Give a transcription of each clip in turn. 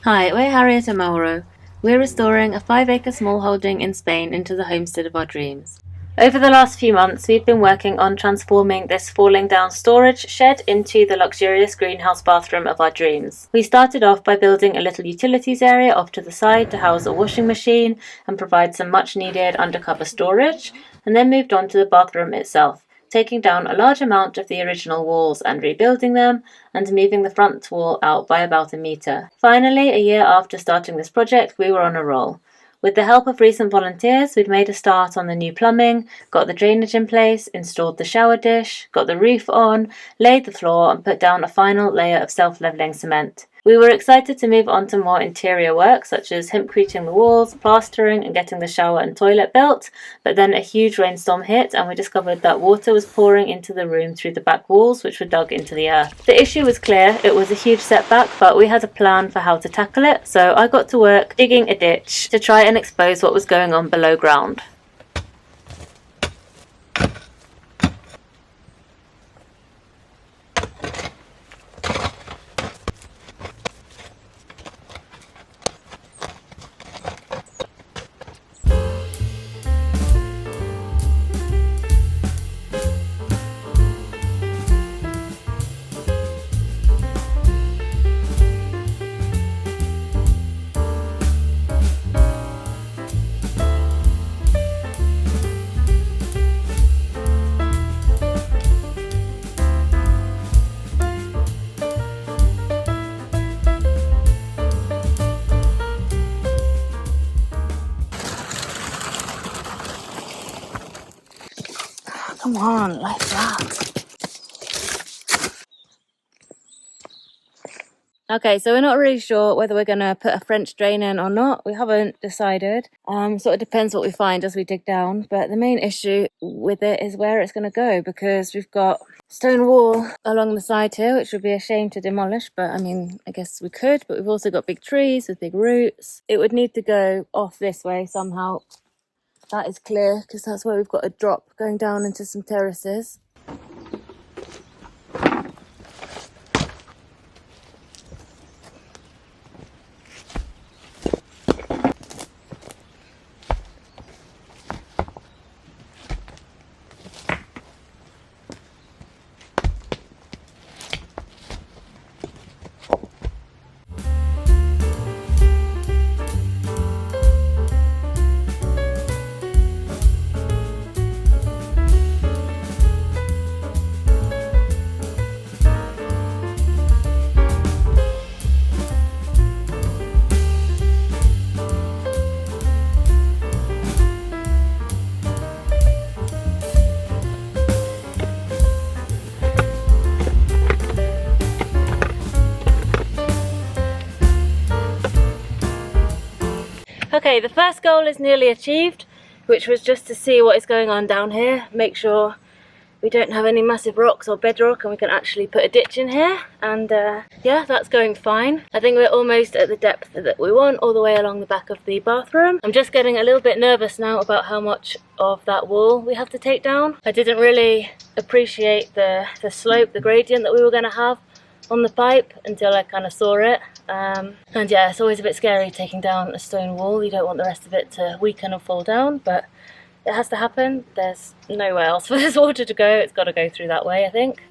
Hi, we're Harriet and Mauro. We're restoring a 5-acre smallholding in Spain into the homestead of our dreams. Over the last few months, we've been working on transforming this falling down storage shed into the luxurious greenhouse bathroom of our dreams. We started off by building a little utilities area off to the side to house a washing machine and provide some much needed undercover storage, and then moved on to the bathroom itself, taking down a large amount of the original walls and rebuilding them, and moving the front wall out by about a metre. Finally, a year after starting this project, we were on a roll. With the help of recent volunteers, we'd made a start on the new plumbing, got the drainage in place, installed the shower dish, got the roof on, laid the floor, and put down a final layer of self-levelling cement. We were excited to move on to more interior work, such as hempcreting the walls, plastering, and getting the shower and toilet built, but then a huge rainstorm hit and we discovered that water was pouring into the room through the back walls, which were dug into the earth. The issue was clear, it was a huge setback, but we had a plan for how to tackle it, so I got to work digging a ditch to try and expose what was going on below ground. Come on, like that. Okay, so we're not really sure whether we're going to put a French drain in or not. We haven't decided. Sort of depends what we find as we dig down. But the main issue with it is where it's going to go, because we've got stone wall along the side here, which would be a shame to demolish. But I mean, I guess we could. But we've also got big trees with big roots. It would need to go off this way somehow. That is clear, because that's where we've got a drop going down into some terraces. Okay, the first goal is nearly achieved, which was just to see what is going on down here, make sure we don't have any massive rocks or bedrock and we can actually put a ditch in here, and yeah, that's going fine. I think we're almost at the depth that we want, all the way along the back of the bathroom. I'm just getting a little bit nervous now about how much of that wall we have to take down. I didn't really appreciate the slope, the gradient that we were going to have on the pipe until I kind of saw it. And yeah, it's always a bit scary taking down a stone wall. You don't want the rest of it to weaken and fall down, but it has to happen. There's nowhere else for this water to go. It's got to go through that way, I think.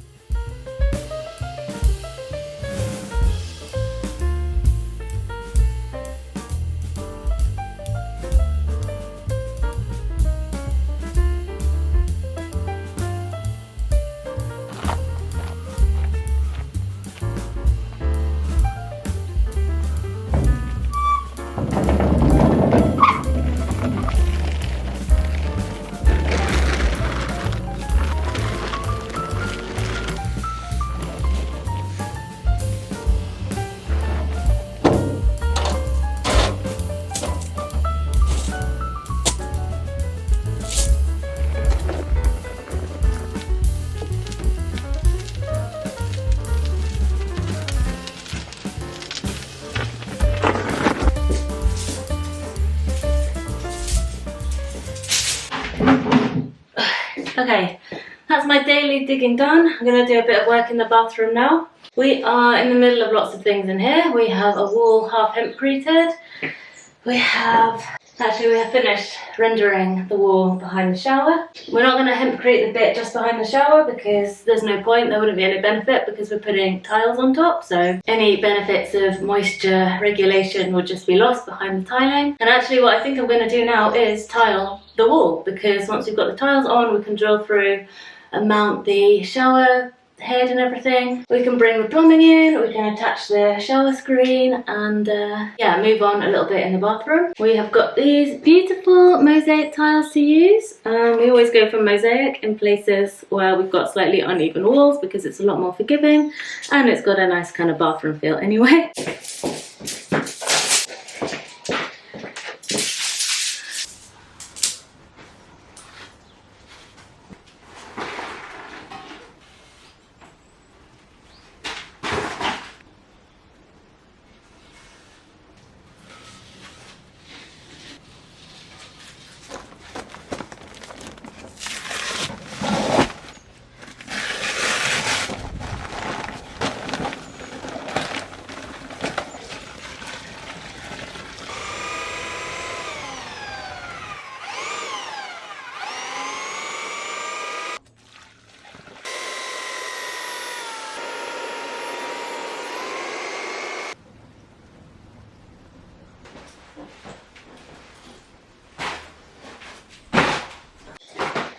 Okay, that's my daily digging done. I'm going to do a bit of work in the bathroom now. We are in the middle of lots of things in here. We have a wall half hempcreted. We have finished rendering the wall behind the shower. We're not going to hempcrete the bit just behind the shower because there's no point, there wouldn't be any benefit because we're putting tiles on top, so any benefits of moisture regulation would just be lost behind the tiling. And actually what I think I'm going to do now is tile the wall, because once we've got the tiles on we can drill through and mount the shower head and everything. We can bring the plumbing in, we can attach the shower screen, and yeah, move on a little bit in the bathroom. We have got these beautiful mosaic tiles to use. We always go for mosaic in places where we've got slightly uneven walls because it's a lot more forgiving and it's got a nice kind of bathroom feel anyway.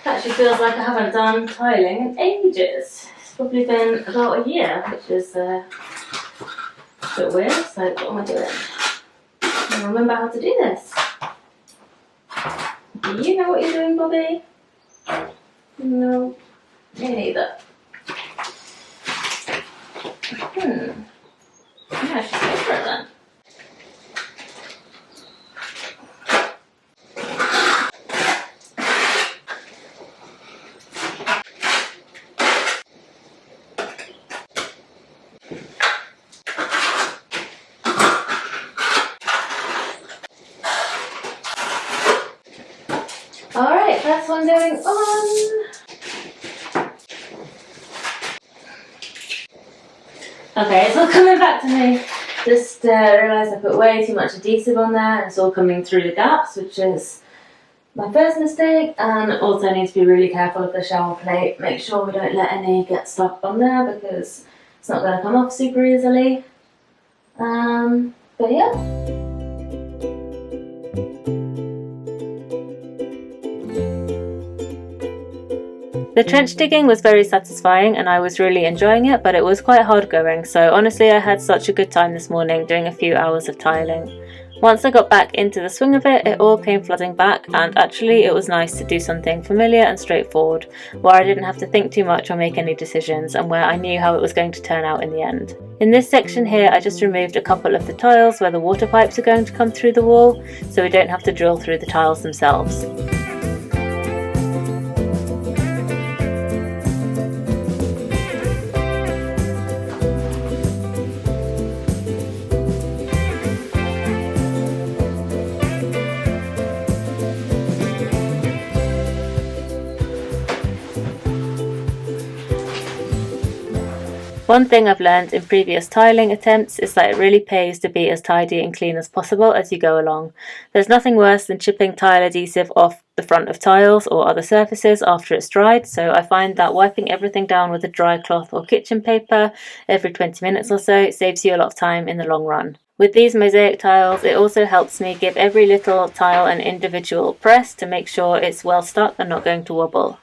Actually feels like I haven't done tiling in ages. It's probably been about a year, which is a bit weird. So what am I doing? I don't remember how to do this. Do you know what you're doing, Bobby? No, me neither. Yeah, I should go for it then. Alright, first one going on. Okay, it's all coming back to me. Just realised I put way too much adhesive on there and it's all coming through the gaps, which is my first mistake. And also need to be really careful of the shower plate. Make sure we don't let any get stuck on there because it's not going to come off super easily. But yeah. The trench digging was very satisfying and I was really enjoying it, but it was quite hard going, so honestly I had such a good time this morning doing a few hours of tiling. Once I got back into the swing of it, it all came flooding back, and actually it was nice to do something familiar and straightforward, where I didn't have to think too much or make any decisions, and where I knew how it was going to turn out in the end. In this section here I just removed a couple of the tiles where the water pipes are going to come through the wall, so we don't have to drill through the tiles themselves. One thing I've learned in previous tiling attempts is that it really pays to be as tidy and clean as possible as you go along. There's nothing worse than chipping tile adhesive off the front of tiles or other surfaces after it's dried, so I find that wiping everything down with a dry cloth or kitchen paper every 20 minutes or so saves you a lot of time in the long run. With these mosaic tiles, it also helps me give every little tile an individual press to make sure it's well stuck and not going to wobble.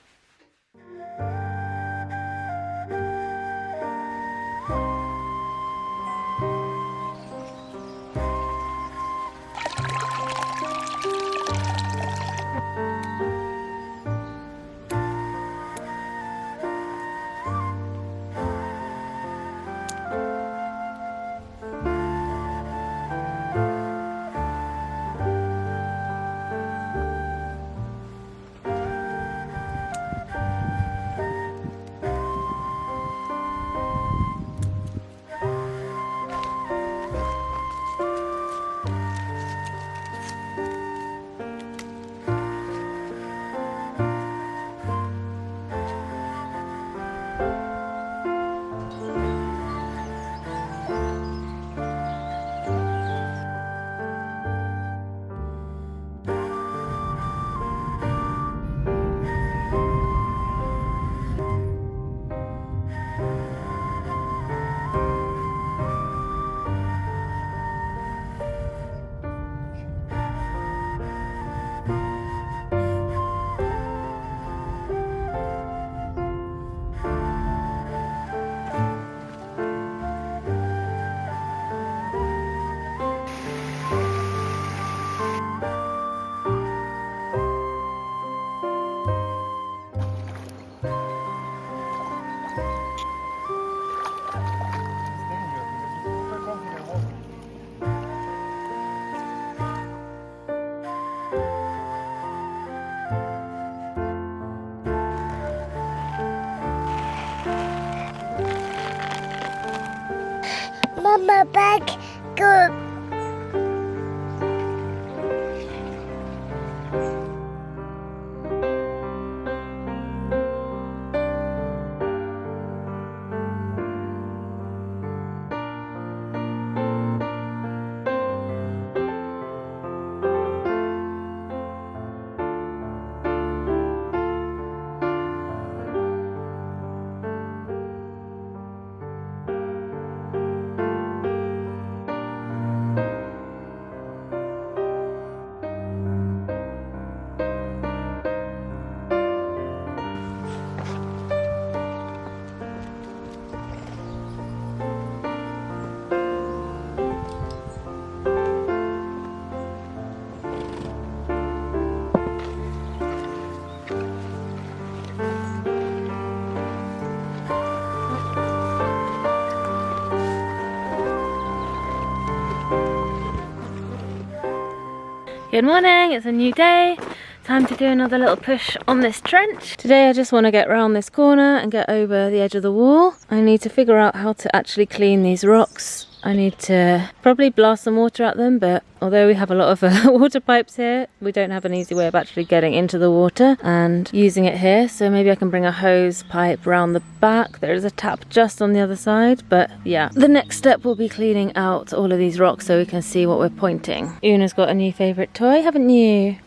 Good morning, it's a new day. Time to do another little push on this trench. Today I just want to get round this corner and get over the edge of the wall. I need to figure out how to actually clean these rocks. I need to probably blast some water at them, but although we have a lot of water pipes here, we don't have an easy way of actually getting into the water and using it here. So maybe I can bring a hose pipe round the back. There is a tap just on the other side, but yeah. The next step will be cleaning out all of these rocks so we can see what we're pointing. Una's got a new favourite toy, haven't you?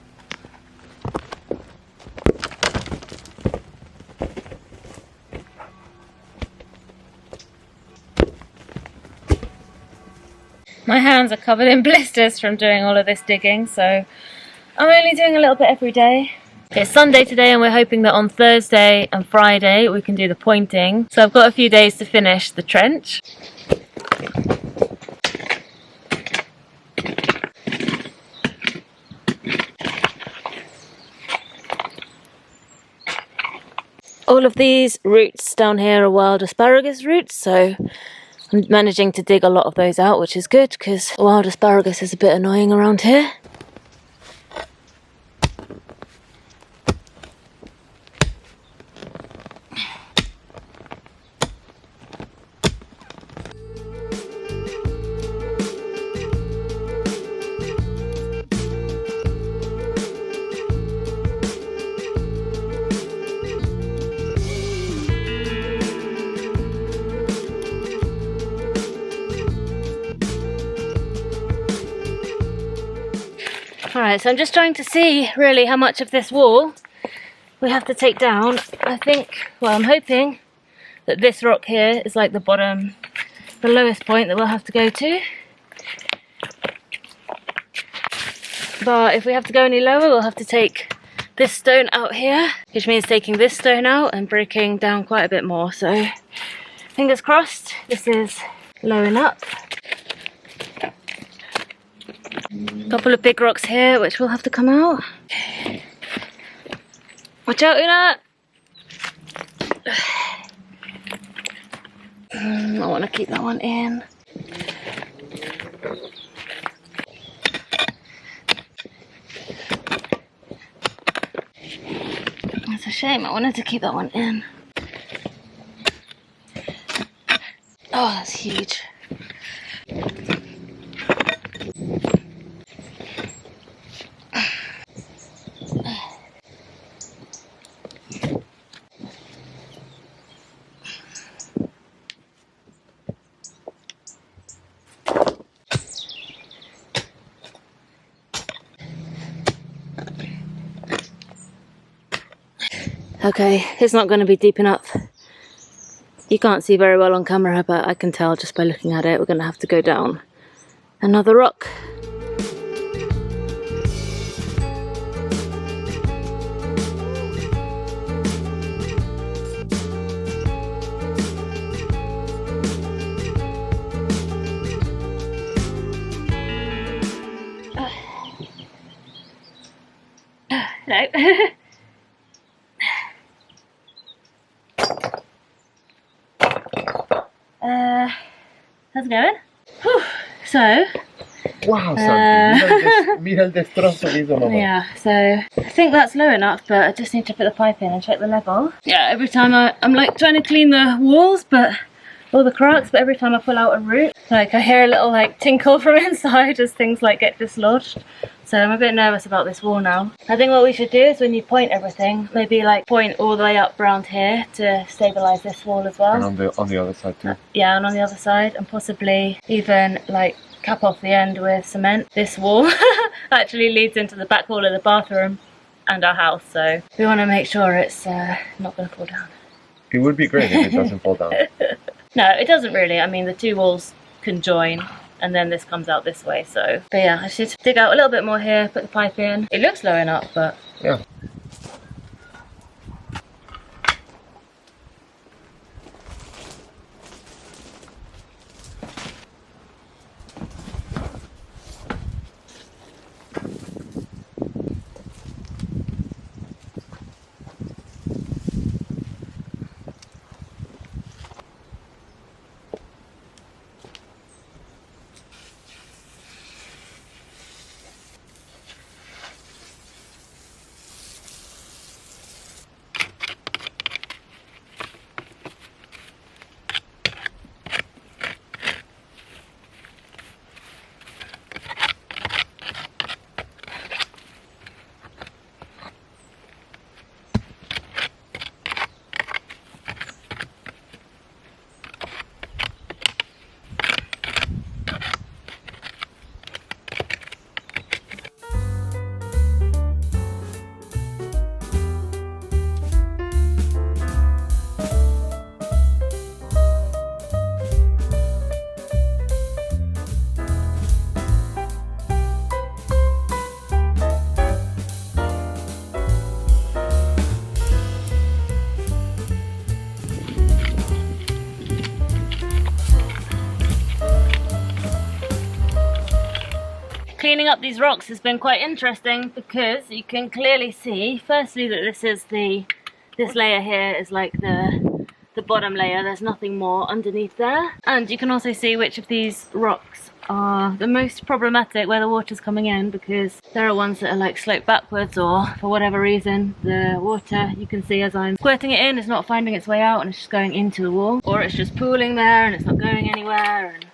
My hands are covered in blisters from doing all of this digging, so I'm only doing a little bit every day. It's Sunday today and we're hoping that on Thursday and Friday we can do the pointing. So I've got a few days to finish the trench. All of these roots down here are wild asparagus roots, so I'm managing to dig a lot of those out, which is good because wild asparagus is a bit annoying around here. Alright, so I'm just trying to see really how much of this wall we have to take down. I think, well, I'm hoping that this rock here is like the bottom, the lowest point that we'll have to go to. But if we have to go any lower, we'll have to take this stone out here, which means taking this stone out and breaking down quite a bit more. So fingers crossed, this is low enough. Couple of big rocks here which will have to come out. Watch out, Una! I want to keep that one in. That's a shame, I wanted to keep that one in. Oh, that's huge. Okay, it's not going to be deep enough. You can't see very well on camera, but I can tell just by looking at it we're going to have to go down another rock. No. How's it going? Whew. So, wow, Santi, mira el destrozo que hizo mamá. Yeah, so I think that's low enough, but I just need to put the pipe in and check the level. Yeah, every time I'm like trying to clean the walls, but all the cracks, but every time I pull out a root, like I hear a little like tinkle from inside as things like get dislodged. So I'm a bit nervous about this wall now. I think what we should do is when you point everything, maybe like point all the way up around here to stabilise this wall as well. And on the other side too. Yeah, and on the other side, and possibly even like cap off the end with cement. This wall actually leads into the back wall of the bathroom and our house, so we want to make sure it's not going to fall down. It would be great if it doesn't fall down. No, it doesn't really. I mean, the two walls can join and then this comes out this way, so. But yeah, I should dig out a little bit more here, put the pipe in. It looks low enough, but. Yeah. Cleaning up these rocks has been quite interesting because you can clearly see, firstly, that this layer here is like the bottom layer. There's nothing more underneath there. And you can also see which of these rocks are the most problematic where the water's coming in, because there are ones that are like sloped backwards, or for whatever reason the water, you can see as I'm squirting it in, is not finding its way out and it's just going into the wall, or it's just pooling there and it's not going anywhere, and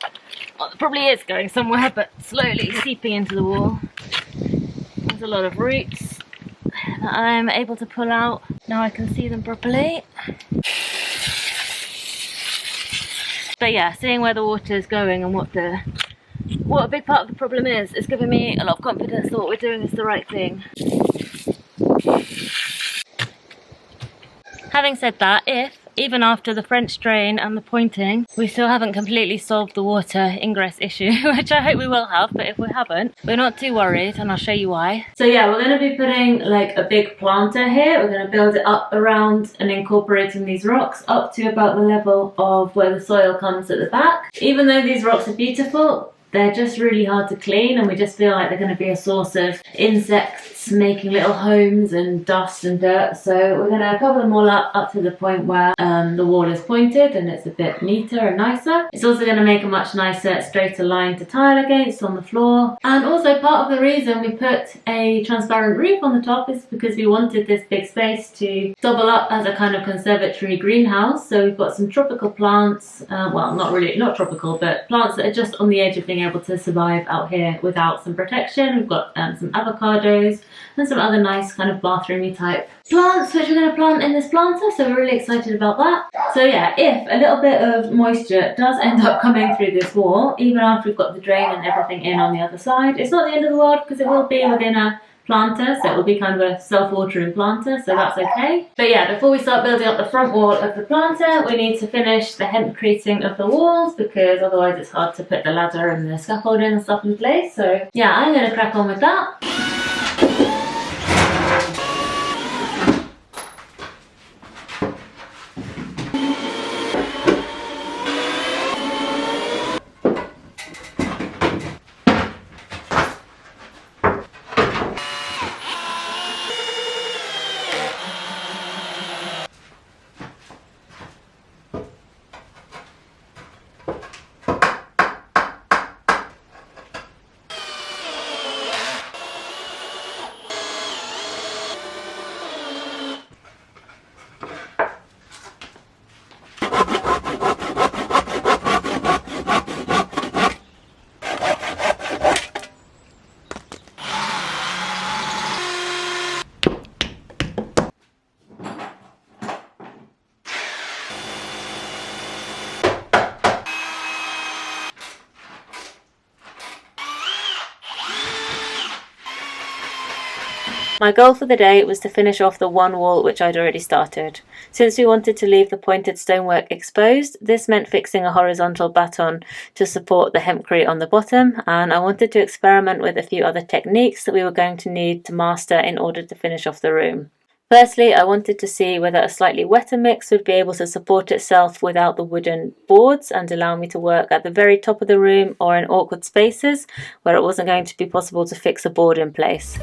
well, it probably is going somewhere but slowly seeping into the wall. There's a lot of roots that I'm able to pull out. Now I can see them properly. But yeah, seeing where the water is going and what a big part of the problem is giving me a lot of confidence that what we're doing is the right thing. Having said that, if, even after the French drain and the pointing, we still haven't completely solved the water ingress issue, which I hope we will have, but if we haven't, we're not too worried, and I'll show you why. So yeah, we're going to be putting like a big planter here. We're going to build it up around and incorporating these rocks up to about the level of where the soil comes at the back. Even though these rocks are beautiful, they're just really hard to clean, and we just feel like they're going to be a source of insects making little homes and dust and dirt. So we're going to cover them all up to the point where the wall is pointed and it's a bit neater and nicer. It's also going to make a much nicer, straighter line to tile against on the floor. And also part of the reason we put a transparent roof on the top is because we wanted this big space to double up as a kind of conservatory greenhouse. So we've got some tropical plants, well, not tropical, but plants that are just on the edge of being able to survive out here without some protection. We've got some avocados and some other nice kind of bathroomy type plants which we're going to plant in this planter, so we're really excited about that. So yeah, if a little bit of moisture does end up coming through this wall, even after we've got the drain and everything in on the other side, it's not the end of the world because it will be within a planter, so it will be kind of a self-watering planter, so that's okay. But yeah, before we start building up the front wall of the planter, we need to finish the hempcreting of the walls, because otherwise it's hard to put the ladder and the scaffolding and stuff in place. So yeah, I'm going to crack on with that. My goal for the day was to finish off the one wall which I'd already started. Since we wanted to leave the pointed stonework exposed, this meant fixing a horizontal baton to support the hempcrete on the bottom, and I wanted to experiment with a few other techniques that we were going to need to master in order to finish off the room. Firstly, I wanted to see whether a slightly wetter mix would be able to support itself without the wooden boards and allow me to work at the very top of the room or in awkward spaces where it wasn't going to be possible to fix a board in place.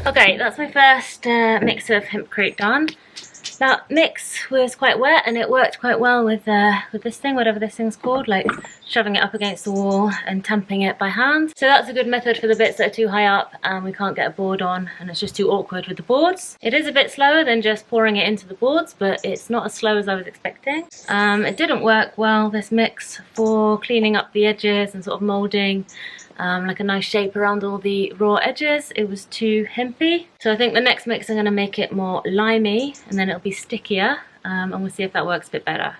Okay, that's my first mix of hempcrete done. That mix was quite wet and it worked quite well with this thing, whatever this thing's called, like shoving it up against the wall and tamping it by hand. So that's a good method for the bits that are too high up and we can't get a board on and it's just too awkward with the boards. It is a bit slower than just pouring it into the boards, but it's not as slow as I was expecting. It didn't work well, this mix, for cleaning up the edges and sort of moulding like a nice shape around all the raw edges. It was too hempy. So I think the next mix I'm going to make it more limey and then it'll be stickier, and we'll see if that works a bit better.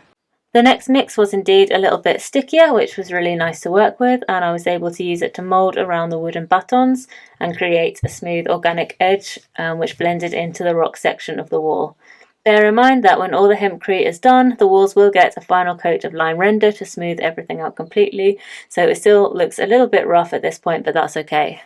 The next mix was indeed a little bit stickier, which was really nice to work with, and I was able to use it to mould around the wooden batons and create a smooth organic edge which blended into the rock section of the wall. Bear in mind that when all the hempcrete is done, the walls will get a final coat of lime render to smooth everything out completely, so it still looks a little bit rough at this point, but that's okay.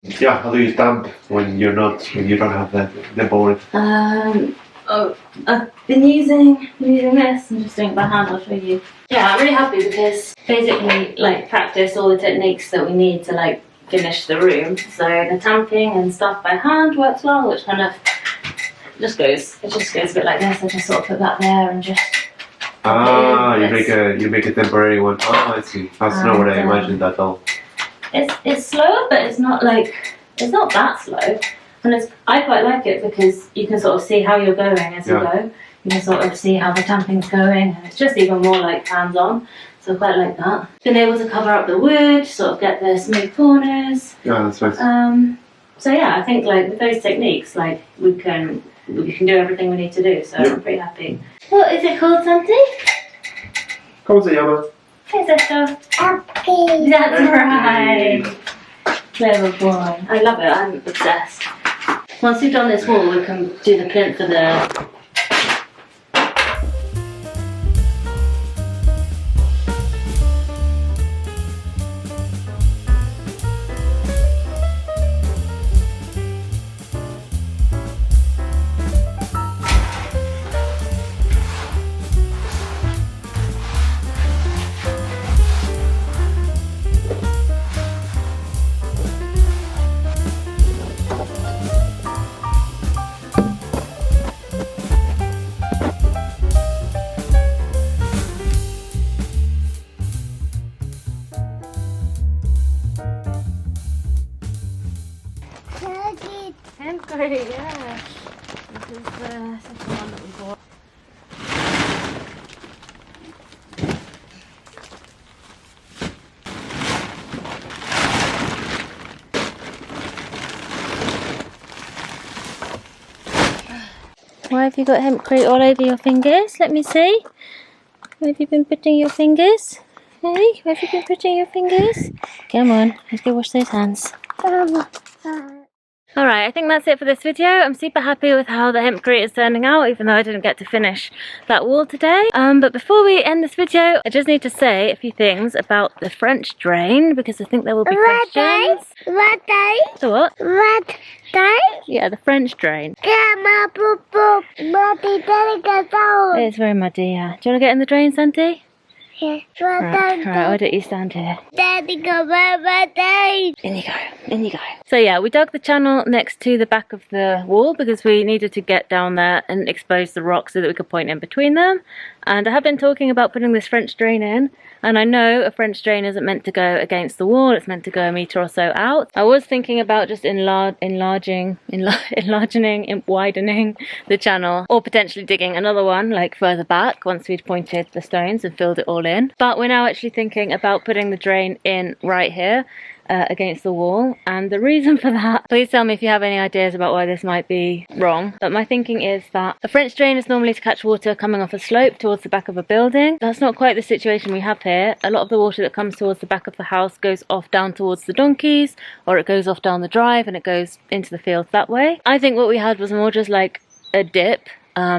Yeah, how do you stamp when you don't have the board? I've been using this. I'm just doing it by hand. I'll show you. Yeah, I'm really happy because basically like practice all the techniques that we need to like finish the room. So the tamping and stuff by hand works well, which kind of just goes a bit like this. I just sort of put that there and just. You make a temporary one. Oh, I see. That's not what I imagined at all. It's slower, but it's not that slow. And I quite like it because you can sort of see how you're going as you go. You can sort of see how the tamping's going, and it's just even more like hands-on. So I quite like that. Been able to cover up the wood, sort of get the smooth corners. Yeah, that's nice. So yeah, I think like with those techniques, like we can do everything we need to do. So I'm pretty happy. What is it called, Santi? ¿Cómo se llama? Hey, Zesta. Happy. That's right. Clever boy. I love it. I'm obsessed. Once we've done this wall, we can do the plinth for the. Great, yeah. This is the one that we bought. Why have you got hempcrete all over your fingers? Let me see. Where have you been putting your fingers? Hey, where have you been putting your fingers? Come on, let's go wash those hands. Alright, I think that's it for this video. I'm super happy with how the hempcrete is turning out, even though I didn't get to finish that wall today. But before we end this video, I just need to say a few things about the French drain, because I think there will be questions. What day? So what? What day? Yeah, the French drain. It's very muddy, yeah. Do you want to get in the drain, Santi? Yeah. Right, why don't you stand here? Daddy, go birthday. In you go. So yeah, we dug the channel next to the back of the wall because we needed to get down there and expose the rocks so that we could point in between them. And I have been talking about putting this French drain in, and I know a French drain isn't meant to go against the wall, it's meant to go a metre or so out. I was thinking about just widening the channel, or potentially digging another one like further back once we'd pointed the stones and filled it all in. But we're now actually thinking about putting the drain in right here. Against the wall, and the reason for that, please tell me if you have any ideas about why this might be wrong, but my thinking is that a French drain is normally to catch water coming off a slope towards the back of a building. That's not quite the situation we have here. A lot of the water that comes towards the back of the house goes off down towards the donkeys, or it goes off down the drive and it goes into the fields that way. I think what we had was more just like a dip,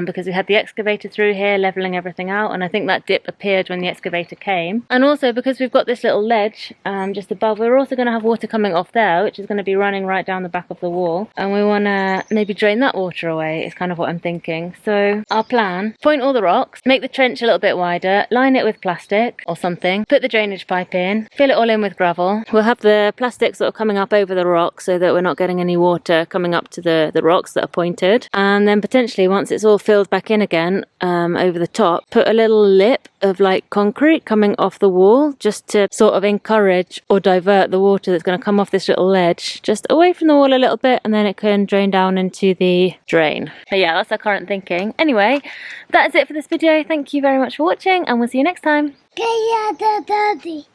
because we had the excavator through here levelling everything out, and I think that dip appeared when the excavator came. And also because we've got this little ledge just above, we're also going to have water coming off there, which is going to be running right down the back of the wall, and we want to maybe drain that water away is kind of what I'm thinking. So our plan: point all the rocks, make the trench a little bit wider, line it with plastic or something, put the drainage pipe in, fill it all in with gravel. We'll have the plastic sort of coming up over the rocks so that we're not getting any water coming up to the rocks that are pointed, and then potentially once it's all filled back in again over the top, put a little lip of like concrete coming off the wall just to sort of encourage or divert the water that's going to come off this little ledge just away from the wall a little bit, and then it can drain down into the drain. But yeah, that's our current thinking. Anyway, that is it for this video. Thank you very much for watching, and we'll see you next time. Daddy.